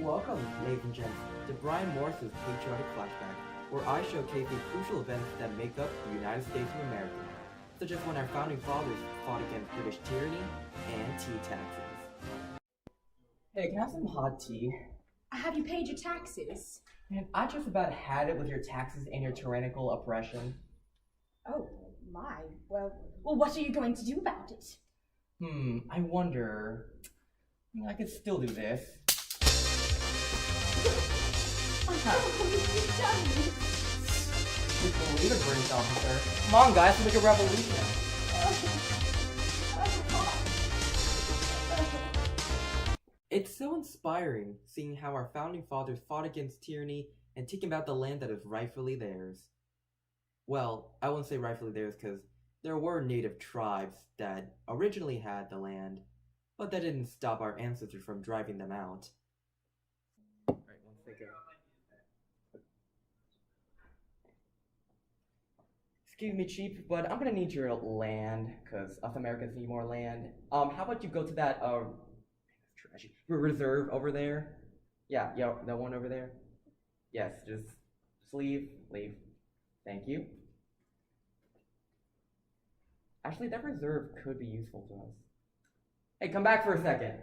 Welcome, ladies and gents, to Brian Morris's Patriotic Flashback, where I showcase the crucial events that make up the United States of America, such as when our founding fathers fought against British tyranny and tea taxes. Hey, can I have some hot tea? Have you paid your taxes? Man, I just about had it with your taxes and your tyrannical oppression. Oh, my. Well, what are you going to do about it? I wonder... I could still do this. You've done this. Just believe it, British officer. Come on, guys, let's make a revolution. It's so inspiring seeing how our founding fathers fought against tyranny and taking back the land that is rightfully theirs. Well, I won't say rightfully theirs because there were native tribes that originally had the land, but that didn't stop our ancestors from driving them out. Alright, 1 second. Excuse me, Chief, but I'm gonna need your land, because us Americans need more land. How about you go to that, trashy reserve over there? Yeah, that one over there? Yes, just leave. Thank you. Actually, that reserve could be useful to us. Hey, come back for a second.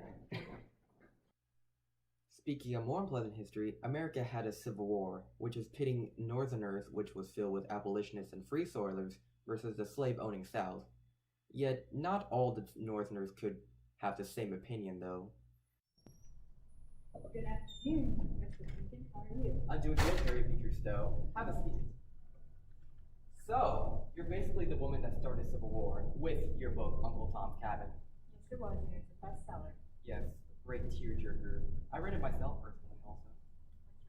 Speaking of more unpleasant history, America had a civil war, which was pitting Northerners, which was filled with abolitionists and free soilers, versus the slave-owning South. Yet, not all the Northerners could have the same opinion, though. Good afternoon, Mr. Lincoln. How are you? I'm doing good, Harry Beecher Stowe. Have a seat. So, you're basically the woman that started the Civil War with your book, Uncle Tom's Cabin. Yes, it was, and it's a bestseller. Yes, great tearjerker. I read it myself personally also.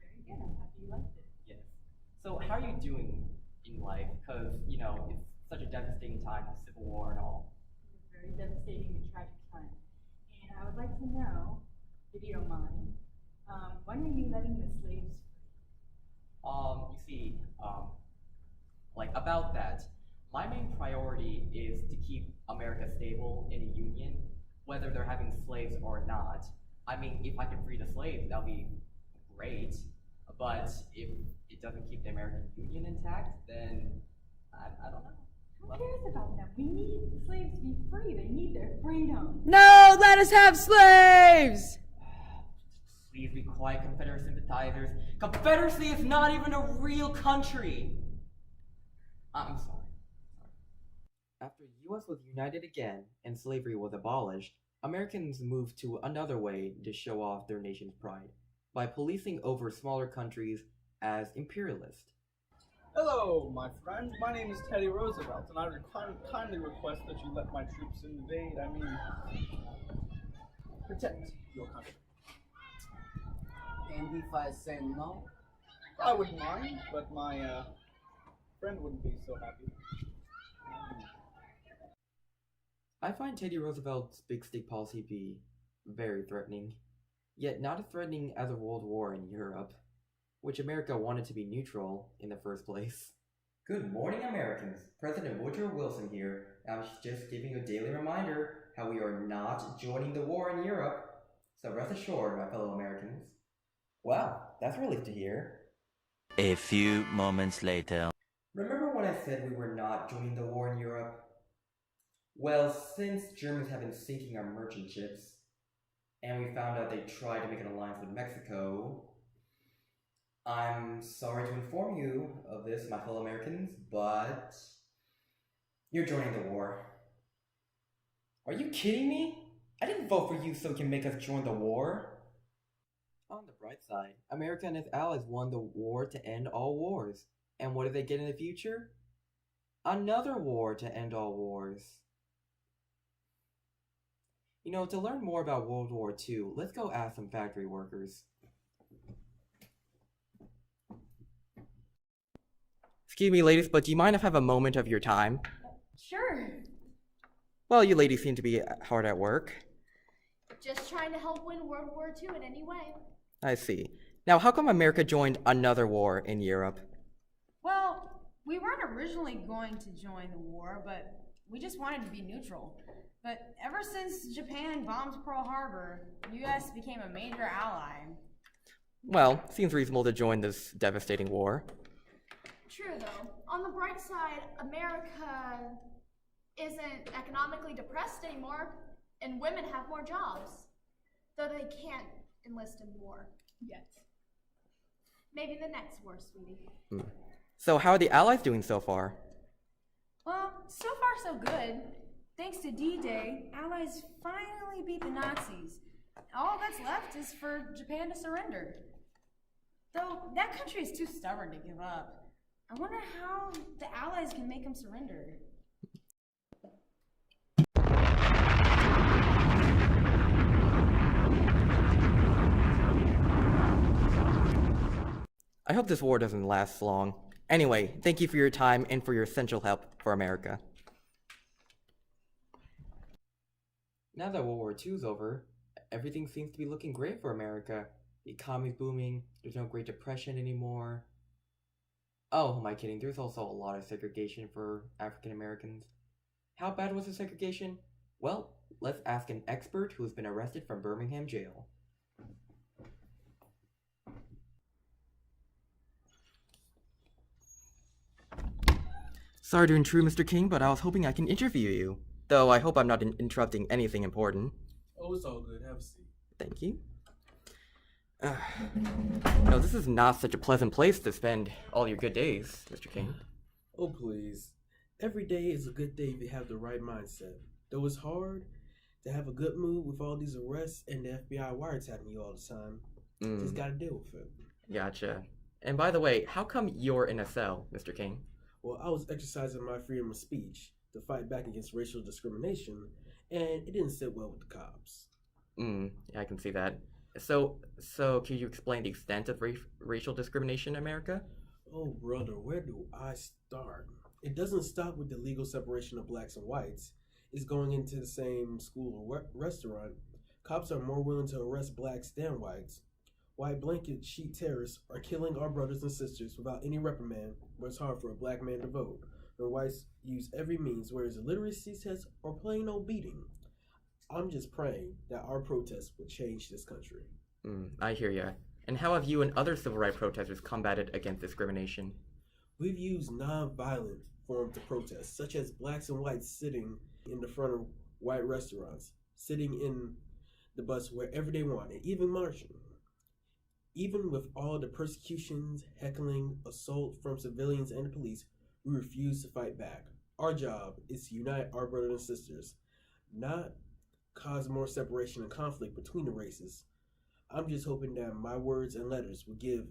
That's very good. I'm happy you liked it. Yes. So how are you doing in life? Because, it's such a devastating time, the Civil War and all. It's a very devastating and tragic time. And I would like to know, if you don't mind, when are you letting the slaves free? About that, my main priority is to keep America stable in a union, whether they're having slaves or not. I mean, if I can free the slaves, that'll be great. But if it doesn't keep the American Union intact, then I don't know. Who cares about them? We need the slaves to be free. They need their freedom. No, let us have slaves! Please be quiet, Confederate sympathizers. Confederacy is not even a real country! I'm sorry. After the U.S. was united again and slavery was abolished, Americans moved to another way to show off their nation's pride, by policing over smaller countries as imperialist. Hello, my friend. My name is Teddy Roosevelt, and I kindly request that you let my troops protect your country. And if I say no? I wouldn't mind, but my friend wouldn't be so happy. I find Teddy Roosevelt's big stick policy be very threatening, yet not as threatening as a world war in Europe, which America wanted to be neutral in the first place. Good morning, Americans. President Woodrow Wilson here. I was just giving you a daily reminder how we are not joining the war in Europe, so rest assured, my fellow Americans. Wow, that's a relief to hear. A few moments later. Remember when I said we were not joining the war in Europe? Well, since Germans have been sinking our merchant ships, and we found out they tried to make an alliance with Mexico, I'm sorry to inform you of this, my fellow Americans, but you're joining the war. Are you kidding me? I didn't vote for you so you can make us join the war. On the bright side, America and its allies won the war to end all wars. And what do they get in the future? Another war to end all wars. To learn more about World War II, let's go ask some factory workers. Excuse me, ladies, but do you mind if I have a moment of your time? Sure. Well, you ladies seem to be hard at work. Just trying to help win World War II in any way. I see. Now, how come America joined another war in Europe? Well, we weren't originally going to join the war, but we just wanted to be neutral. But ever since Japan bombed Pearl Harbor, the U.S. became a major ally. Well, seems reasonable to join this devastating war. True, though. On the bright side, America isn't economically depressed anymore, and women have more jobs. Though they can't enlist in war. Yet. Maybe the next war, sweetie. So how are the Allies doing so far? Well, so far so good. Thanks to D-Day, Allies finally beat the Nazis. All that's left is for Japan to surrender. Though that country is too stubborn to give up. I wonder how the Allies can make them surrender. I hope this war doesn't last long. Anyway, thank you for your time and for your essential help for America. Now that World War II's over, everything seems to be looking great for America. The economy's booming, there's no Great Depression anymore. Oh, who am I kidding? There's also a lot of segregation for African Americans. How bad was the segregation? Well, let's ask an expert who's been arrested from Birmingham jail. Sorry to intrude, Mr. King, but I was hoping I can interview you. Though I hope I'm not interrupting anything important. Oh, it's all good. Have a seat. Thank you. No, this is not such a pleasant place to spend all your good days, Mr. King. Oh, please. Every day is a good day if you have the right mindset. Though it's hard to have a good mood with all these arrests and the FBI wiretapping you all the time. Just gotta deal with it. Gotcha. And by the way, how come you're in a cell, Mr. King? Well, I was exercising my freedom of speech to fight back against racial discrimination, and it didn't sit well with the cops. Yeah, I can see that. So can you explain the extent of racial discrimination in America? Oh, brother, where do I start? It doesn't stop with the legal separation of blacks and whites. It's going into the same school or restaurant. Cops are more willing to arrest blacks than whites. White blanket sheet terrorists are killing our brothers and sisters without any reprimand, but it's hard for a black man to vote. Where whites use every means, whether it's a literacy test or plain old beating. I'm just praying that our protests will change this country. I hear ya. And how have you and other civil rights protesters combated against discrimination? We've used non-violent forms of protest, such as blacks and whites sitting in the front of white restaurants, sitting in the bus wherever they want, and even marching. Even with all the persecutions, heckling, assault from civilians and the police, we refuse to fight back. Our job is to unite our brothers and sisters, not cause more separation and conflict between the races. I'm just hoping that my words and letters will give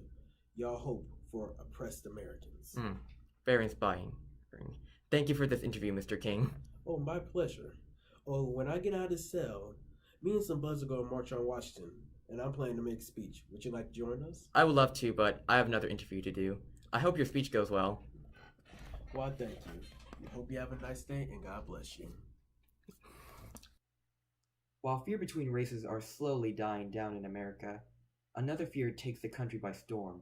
y'all hope for oppressed Americans. Very inspiring. Thank you for this interview, Mr. King. Oh, my pleasure. Oh, when I get out of the cell, me and some buds are going to march on Washington, and I'm planning to make a speech. Would you like to join us? I would love to, but I have another interview to do. I hope your speech goes well. Well, thank you. I hope you have a nice day, and God bless you. While fear between races are slowly dying down in America, another fear takes the country by storm,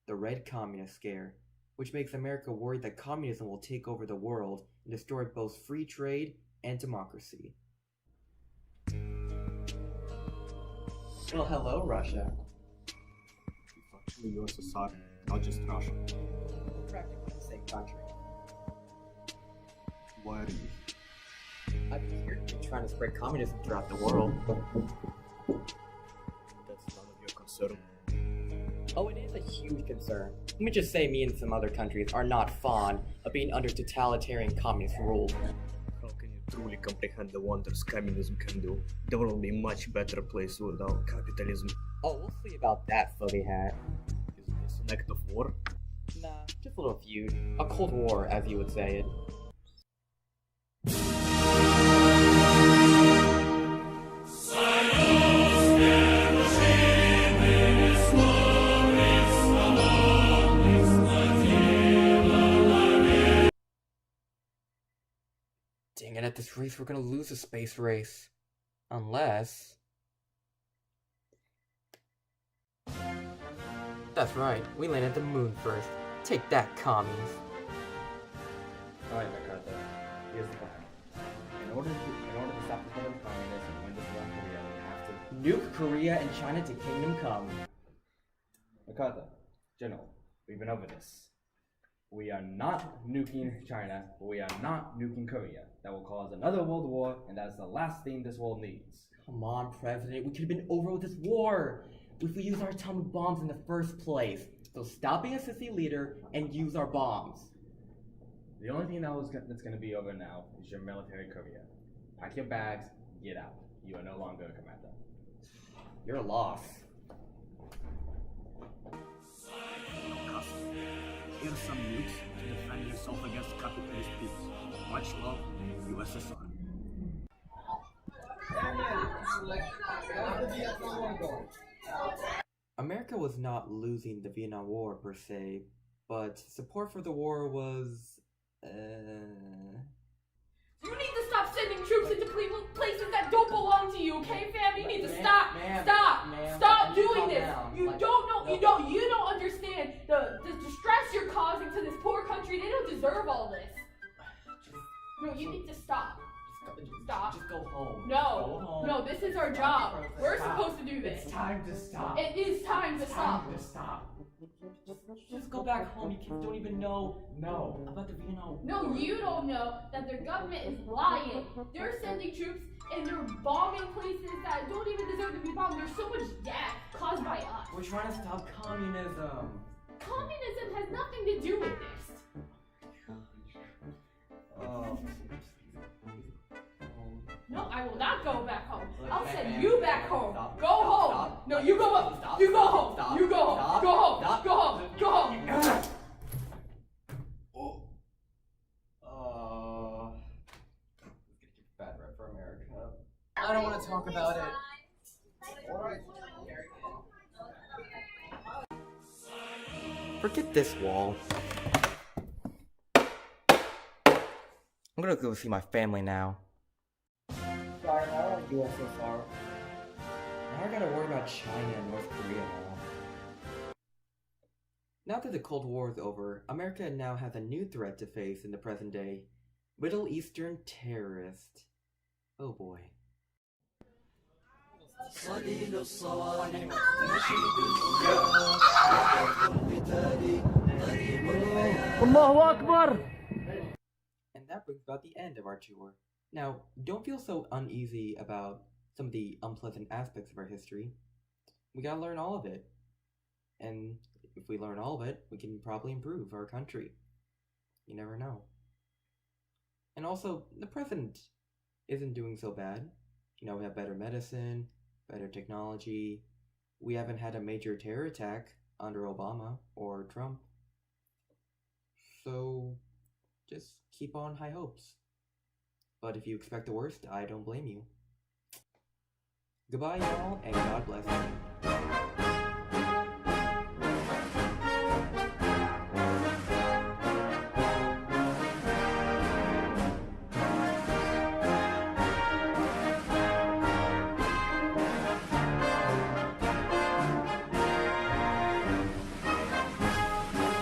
the Red Communist Scare, which makes America worried that communism will take over the world and destroy both free trade and democracy. Well, hello, Russia. It's actually your society, not just Russia. We're practically the same country. Why are you? I've been here trying to spread communism throughout the world. That's none of your concern. Oh, it is a huge concern. Let me just say me and some other countries are not fond of being under totalitarian communist rule. How can you truly comprehend the wonders communism can do? The world will be a much better place without capitalism. Oh, we'll see about that, fuzzy hat. Is this an act of war? Nah, just a little feud. A cold war, as you would say it. Dang it, at this race we're gonna lose the space race. Unless... That's right, we landed the moon first. Take that, commies. Alright, MacArthur. Here's the plan. In order to stop the spread of communism and win this war in Korea, we have to Nuke Korea and China to kingdom come. MacArthur, General, we've been over this. We are not nuking China, but we are not nuking Korea. That will cause another world war, and that's the last thing this world needs. Come on, President. We could have been over with this war if we used our atomic bombs in the first place. So stop being a sissy leader and use our bombs. The only thing that's going to be over now is your military career. Pack your bags, get out. You are no longer a commander. You're a loss. Here's some nukes to defend yourself against capitalist peace. Much love, USSR. America was not losing the Vietnam War per se, but support for the war was, You need to stop sending troops into places that don't belong to you, okay, fam? You need to stop doing this. You don't understand the distress you're causing to this poor country. They don't deserve all this. No, you need to stop. Stop. Just go home. No, Go home. no, this is our job. We're supposed to do this. It's time to stop. It is time to stop. Just go back home. You kids don't even know about the Vietnam. No, you don't know that their government is lying. They're sending troops and they're bombing places that don't even deserve to be bombed. There's so much death caused by us. We're trying to stop communism. Communism has nothing to do with this. No, I will not go back home. I'll send you back home. Go home. No, you go home. You go home. You go home. Go home. Go home. Go home. Bad rep for America. I don't want to talk about it. Forget this wall. I'm gonna go see my family now. Sorry, I don't do USSR. Now I gotta worry about China and North Korea now. Now that the Cold War is over, America now has a new threat to face in the present day. Middle Eastern terrorist. Oh boy. Allahu Akbar! And that brings about the end of our tour. Now, don't feel so uneasy about some of the unpleasant aspects of our history. We gotta learn all of it. And if we learn all of it, we can probably improve our country. You never know. And also, the present isn't doing so bad. You know, we have better medicine, better technology. We haven't had a major terror attack under Obama or Trump. So, just keep on high hopes. But if you expect the worst, I don't blame you. Goodbye, y'all, and God bless you.